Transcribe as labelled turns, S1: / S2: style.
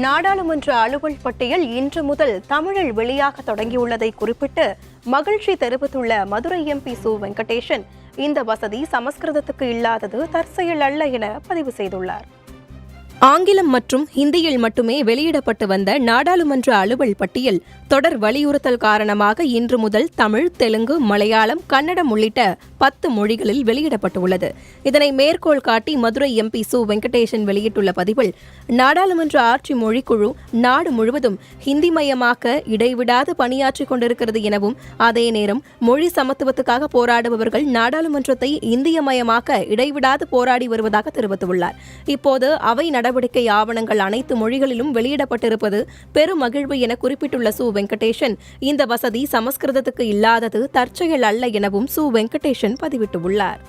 S1: நாடாளுமன்ற அலுவல் பட்டியல் இன்று முதல் தமிழில் வெளியாக தொடங்கியுள்ளதை குறிப்பிட்டு மகிழ்ச்சி தெரிவித்துள்ள மதுரை எம்பி சு வெங்கடேசன், இந்த வசதி சமஸ்கிருதத்துக்கு இல்லாதது தற்செயல் அல்ல என பதிவு செய்துள்ளார். ஆங்கிலம் மற்றும் ஹிந்தியில் மட்டுமே வெளியிடப்பட்டு வந்த நாடாளுமன்ற அலுவல் பட்டியல் தொடர் வலியுறுத்தல் காரணமாக இன்று முதல் தமிழ், தெலுங்கு, மலையாளம், கன்னடம் உள்ளிட்ட 10 மொழிகளில் வெளியிடப்பட்டுள்ளது. இதனை மேற்கோள் காட்டி மதுரை எம்பி சு வெங்கடேசன் வெளியிட்டுள்ள பதிவில், நாடாளுமன்ற ஆட்சி மொழிக்குழு நாடு முழுவதும் ஹிந்திமயமாக்க இடைவிடாது பணியாற்றிக் கொண்டிருக்கிறது எனவும், அதே நேரம் மொழி சமத்துவத்துக்காக போராடுபவர்கள் நாடாளுமன்றத்தை இந்தியமயமாக்க இடைவிடாது போராடி வருவதாக தெரிவித்துள்ளார். இப்போது அவை நடவடிக்கை ஆவணங்கள் அனைத்து மொழிகளிலும் வெளியிடப்பட்டிருப்பது பெரும் மகிழ்வு என குறிப்பிட்டுள்ள சு வெங்கடேசன், இந்த வசதி சமஸ்கிருதத்துக்கு இல்லாதது தற்செயல் அல்ல எனவும் சு வெங்கடேசன் பதிவிட்டுள்ளார்.